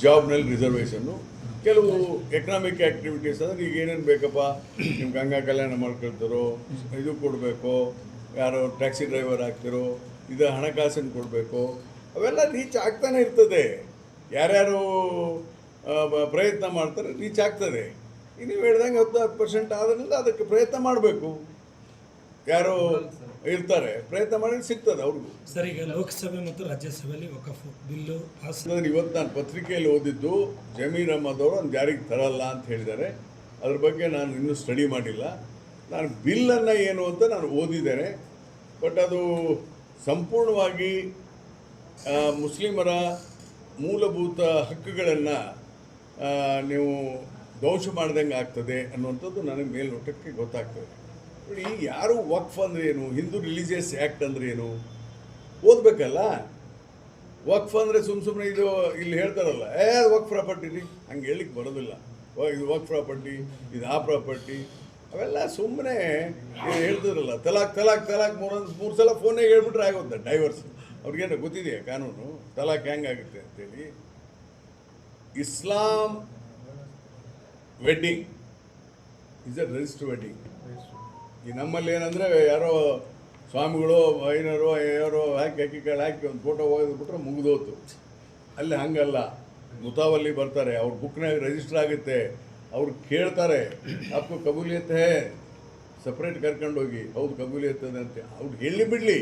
ಜಾಬ್ನಲ್ಲಿ reservation, ಕೆಲವು economic activities ಅಂದರೆ ಈಗ ಏನೇನು ಬೇಕಪ್ಪ, ನಿಮ್ಗೆ ಗಂಗಾ ಕಲ್ಯಾಣ ಮಾಡ್ಕೊಳ್ತಾರೋ, ಇದು ಕೊಡಬೇಕು, ಯಾರೋ ಟ್ಯಾಕ್ಸಿ ಡ್ರೈವರ್ ಆಗ್ತಿರೋ, ಇದು ಹಣಕಾಸಿನ ಕೊಡಬೇಕು, ಅವೆಲ್ಲ ರೀಚ್ ಆಗ್ತಾನೆ ಇರ್ತದೆ. ಯಾರ್ಯಾರು ಪ್ರಯತ್ನ ಮಾಡ್ತಾರೆ ರೀಚ್ ಆಗ್ತದೆ. ನೀವು ಹೇಳ್ದಂಗೆ 10% ಆದ್ದರಿಂದ ಅದಕ್ಕೆ ಪ್ರಯತ್ನ ಮಾಡಬೇಕು. ಯಾರು ಇರ್ತಾರೆ ಪ್ರಯತ್ನ ಮಾಡಿ ಸಿಗ್ತದೆ ಅವ್ರಿಗೂ. ಸರ್, ಈಗ ಲೋಕಸಭೆ ಮತ್ತು ರಾಜ್ಯಸಭೆಯಲ್ಲಿ ವಕಫ್ ಬಿಲ್ಲು ಪಾಸ್. ಇವತ್ತು ನಾನು ಪತ್ರಿಕೆಯಲ್ಲಿ ಓದಿದ್ದು ಜಮೀರ್ ಅಹಮದ್ ಅವರು ಒಂದು ಜಾರಿಗೆ ತರಲ್ಲ ಅಂತ ಹೇಳಿದ್ದಾರೆ. ಅದ್ರ ಬಗ್ಗೆ ನಾನು ಇನ್ನೂ ಸ್ಟಡಿ ಮಾಡಿಲ್ಲ. ನಾನು ಬಿಲ್ಲನ್ನು ಏನು ಅಂತ ನಾನು ಓದಿದ್ದೇನೆ. ಬಟ್ ಅದು ಸಂಪೂರ್ಣವಾಗಿ ಮುಸ್ಲಿಮರ ಮೂಲಭೂತ ಹಕ್ಕುಗಳನ್ನು ನೀವು ಧ್ವಂಸ ಮಾಡ್ದಂಗೆ ಆಗ್ತದೆ ಅನ್ನುವಂಥದ್ದು ನನಗೆ ಮೇಲ್ನೋಟಕ್ಕೆ ಗೊತ್ತಾಗ್ತದೆ. ನೋಡಿ, ಯಾರು ವಕ್ಫ್ ಅಂದರೆ ಏನು, ಹಿಂದೂ ರಿಲಿಜಿಯಸ್ ಆ್ಯಕ್ಟ್ ಅಂದರೆ ಏನು ಓದಬೇಕಲ್ಲ. ವಕ್ಫ್ ಅಂದರೆ ಸುಮ್ಮನೆ ಇದು ಇಲ್ಲಿ ಹೇಳ್ತಾರಲ್ಲ, ಅದು ವಕ್ಫ್ ಪ್ರಾಪರ್ಟಿ ರೀ, ಹಂಗೆ ಹೇಳಲಿಕ್ಕೆ ಬರೋದಿಲ್ಲ. ಇದು ವಕ್ಫ್ ಪ್ರಾಪರ್ಟಿ, ಇದು ಆ ಪ್ರಾಪರ್ಟಿ, ಅವೆಲ್ಲ ಸುಮ್ಮನೆ ಹೇಳ್ತಿದ್ರಲ್ಲ. ತಲಾಕ್ ಮೂರು ಸಲ ಫೋನಾಗ ಹೇಳ್ಬಿಟ್ರೆ ಆಗುತ್ತೆ ಡೈವರ್ಸ್. ಅವ್ರಿಗೇನು ಗೊತ್ತಿದೆಯಾ ಕಾನೂನು ತಲಾಕ್ ಹೆಂಗಾಗುತ್ತೆ ಅಂತೇಳಿ? Islam wedding is a register wedding. ಈ ನಮ್ಮಲ್ಲಿ ಏನಂದರೆ ಯಾರೋ ಸ್ವಾಮಿಗಳು ಐನರು ಯಾರೋ ಹಾಕಿ ಒಂದು ಫೋಟೋ ಹೋಗಿದ್ಬಿಟ್ರೆ ಮುಗಿದೋತು. ಅಲ್ಲಿ ಹಂಗಲ್ಲ. ಮುತಾವಲ್ಲಿ ಬರ್ತಾರೆ, ಅವ್ರ ಬುಕ್ನಾಗ ರಿಜಿಸ್ಟರ್ ಆಗುತ್ತೆ. ಅವ್ರು ಕೇಳ್ತಾರೆ, आपको ಕಬೂಲಿಯತ್ ಹೇ, ಸಪ್ರೇಟ್ ಕರ್ಕೊಂಡೋಗಿ, ಹೌದು ಕಬೂಲಿಯತ್ ಅಂತ ಅವ್ರು ಹೇಳಿ ಬಿಡಲಿ,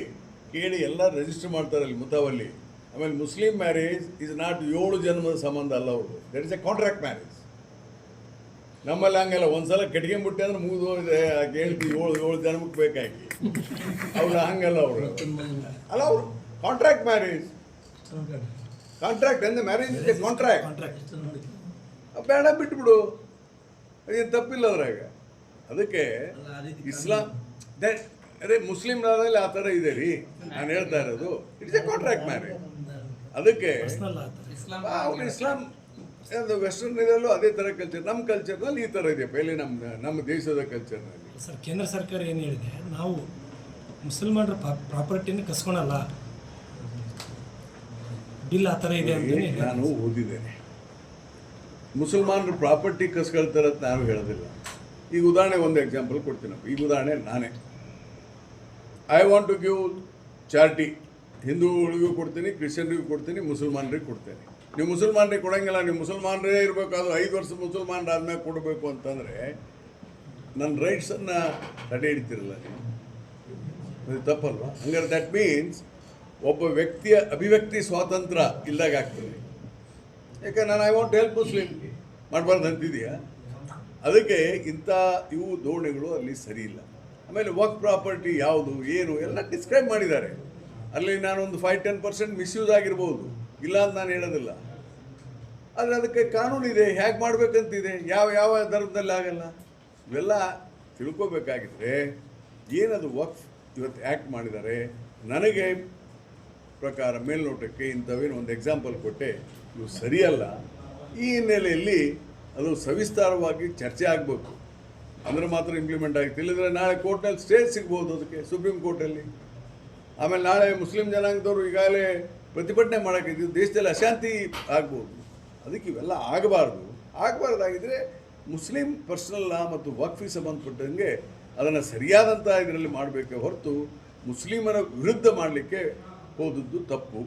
ಕೇಳಿ ಎಲ್ಲ ರಿಜಿಸ್ಟರ್ ಮಾಡ್ತಾರೆ ಅಲ್ಲಿ ಮುತಾವಲ್ಲಿ. ಆಮೇಲೆ ಮುಸ್ಲಿಂ ಮ್ಯಾರೇಜ್ ಇಸ್ ನಾಟ್ 7 ಜನ್ಮದ ಸಂಬಂಧ ಅಲ್ಲ ಅವ್ರದ್ದು, that is A contract marriage. ನಮ್ಮಲ್ಲಿ ಹಂಗಲ್ಲ, ಒಂದ್ಸಲ ಕಟ್ಕೊಂಡ್ಬಿಟ್ಟೆ ಅಂದ್ರೆ ಮುಗಿದು ಹೋಗಿದೆ, ಹೇಳ್ತೀವಿ 7 ಜನ್ಮಕ್ಕೆ ಬೇಕಾಗಿ. ಅವ್ರು ಹಂಗಲ್ಲ, ಅವರು ಅಲ್ಲ, ಅವರು ಕಾಂಟ್ರಾಕ್ಟ್ ಮ್ಯಾರೇಜ್. ಕಾಂಟ್ರಾಕ್ಟ್ ಅಂದರೆ ಮ್ಯಾರೇಜ್ ಇಸ್ ಎ ಕಾಂಟ್ರಾಕ್ಟ್. ಬೇಡ ಬಿಟ್ಬಿಡು, ಅದೇನು ತಪ್ಪಿಲ್ಲ ಅದ್ರಾಗ. ಅದಕ್ಕೆ ಇಸ್ಲಾಂ ಅದೇ ಮುಸ್ಲಿಮ್ರಲ್ಲಿ ಆ ಥರ ಇದೆ ರೀ, ನಾನು ಹೇಳ್ತಾ ಇರೋದು. It's A contract marriage. ಅದಕ್ಕೆ ಅವ್ರು ಇಸ್ಲಾಂ ವೆಸ್ಟರ್ನ್ ಇದರಲ್ಲೂ ಅದೇ ಥರ ಕಲ್ಚರ್. ನಮ್ಮ ಕಲ್ಚರ್ನಲ್ಲಿ ಈ ಥರ ಇದೆಯಪ್ಪ, ಇಲ್ಲಿ ನಮ್ಮ ದೇಶದ ಕಲ್ಚರ್ನಲ್ಲಿ. ಸರ್, ಕೇಂದ್ರ ಸರ್ಕಾರ ಏನು ಹೇಳಿದೆ, ನಾವು ಮುಸಲ್ಮಾನರ ಪ್ರಾಪರ್ಟಿನ ಕಸ್ಕೊಳಲ್ಲ, ಬಿಲ್ ಆ ಥರ ಇದೆ ಅಂತ ನಾನು ಓದಿದ್ದೇನೆ. ಮುಸಲ್ಮಾನರು ಪ್ರಾಪರ್ಟಿ ಕಸ್ಕೊಳ್ತಾರೆ ಅಂತ ನಾನು ಹೇಳೋದಿಲ್ಲ. ಈಗ ಉದಾಹರಣೆ ಒಂದು ಎಕ್ಸಾಂಪಲ್ ಕೊಡ್ತೀನಪ್ಪ. ಈಗ ಉದಾಹರಣೆ ನಾನೇ, I want to give charity. ಹಿಂದೂಗಳಿಗೂ ಕೊಡ್ತೀನಿ, ಕ್ರಿಶ್ಚಿಯನ್ರಿಗೂ ಕೊಡ್ತೀನಿ, ಮುಸಲ್ಮಾನರಿಗೆ ಕೊಡ್ತೇನೆ. ನೀವು ಮುಸಲ್ಮಾನರಿಗೆ ಕೊಡೋಂಗಿಲ್ಲ, ನೀವು ಮುಸಲ್ಮಾನರೇ ಇರಬೇಕು, ಅದು 5 ವರ್ಷ ಮುಸಲ್ಮಾನರಾದ್ಮೇಲೆ ಕೊಡಬೇಕು ಅಂತಂದರೆ ನನ್ನ ರೈಟ್ಸನ್ನು ತಡೆ ಹಿಡಿತಿರಲ್ಲ ನೀವು. ಅದು ತಪ್ಪಲ್ವ? ಹಂಗಾರೆ ದ್ಯಾಟ್ ಮೀನ್ಸ್ ಒಬ್ಬ ವ್ಯಕ್ತಿಯ ಅಭಿವ್ಯಕ್ತಿ ಸ್ವಾತಂತ್ರ್ಯ ಇಲ್ದಾಗ ಆಗ್ತದೆ. ಯಾಕೆ ನಾನು ಐ ವಾಂಟ್ ಹೆಲ್ಪ್ ಮುಸ್ಲಿಮ್ ಮಾಡಬಾರ್ದು ಅಂತಿದೆಯಾ? ಅದಕ್ಕೆ ಇಂಥ ಇವು ಧೋರಣೆಗಳು ಅಲ್ಲಿ ಸರಿ ಇಲ್ಲ. ಆಮೇಲೆ ವರ್ಕ್ ಪ್ರಾಪರ್ಟಿ ಯಾವುದು ಏನು ಎಲ್ಲ ಡಿಸ್ಕ್ರೈಬ್ ಮಾಡಿದ್ದಾರೆ. ಅಲ್ಲಿ ನಾನೊಂದು 5-10% ಮಿಸ್ಯೂಸ್ ಆಗಿರ್ಬೋದು, ಇಲ್ಲ ಅಂತ ನಾನು ಹೇಳೋದಿಲ್ಲ. ಆದರೆ ಅದಕ್ಕೆ ಕಾನೂನಿದೆ, ಹೇಗೆ ಮಾಡಬೇಕಂತಿದೆ. ಯಾವ ಧರ್ಮದಲ್ಲಿ ಆಗಲ್ಲ. ಇವೆಲ್ಲ ತಿಳ್ಕೋಬೇಕಾಗಿದ್ರೆ ಏನದು ವಕ್ಫ್ ಇವತ್ತು ಆ್ಯಕ್ಟ್ ಮಾಡಿದ್ದಾರೆ. ನನಗೆ ಪ್ರಕಾರ ಮೇಲ್ನೋಟಕ್ಕೆ ಇಂಥವೇನು ಒಂದು ಎಕ್ಸಾಂಪಲ್ ಕೊಟ್ಟೆ, ಇವು ಸರಿಯಲ್ಲ. ಈ ಹಿನ್ನೆಲೆಯಲ್ಲಿ ಅದು ಸವಿಸ್ತಾರವಾಗಿ ಚರ್ಚೆ ಆಗಬೇಕು, ಅಂದರೆ ಮಾತ್ರ ಇಂಪ್ಲಿಮೆಂಟ್ ಆಗುತ್ತೆ. ಇಲ್ಲದ್ರೆ ನಾಳೆ ಕೋರ್ಟ್ನಲ್ಲಿ ಸ್ಟೇ ಸಿಗ್ಬೋದು ಅದಕ್ಕೆ, ಸುಪ್ರೀಂ ಕೋರ್ಟಲ್ಲಿ. ಆಮೇಲೆ ನಾಳೆ ಮುಸ್ಲಿಂ ಜನಾಂಗದವರು ಈಗಾಗಲೇ ಪ್ರತಿಭಟನೆ ಮಾಡೋಕ್ಕಿದ್ದು, ದೇಶದಲ್ಲಿ ಅಶಾಂತಿ ಆಗ್ಬೋದು. ಅದಕ್ಕೆ ಇವೆಲ್ಲ ಆಗಬಾರ್ದಾಗಿದ್ದರೆ ಮುಸ್ಲಿಂ ಪರ್ಸನಲ್ ಲಾ ಮತ್ತು ವಕ್ಫಿಗೆ ಸಂಬಂಧಪಟ್ಟಂಗೆ ಅದನ್ನು ಸರಿಯಾದಂಥ ಇದರಲ್ಲಿ ಮಾಡಬೇಕೆ ಹೊರತು ಮುಸ್ಲಿಮರ ವಿರುದ್ಧ ಮಾಡಲಿಕ್ಕೆ ಹೋದದ್ದು ತಪ್ಪು.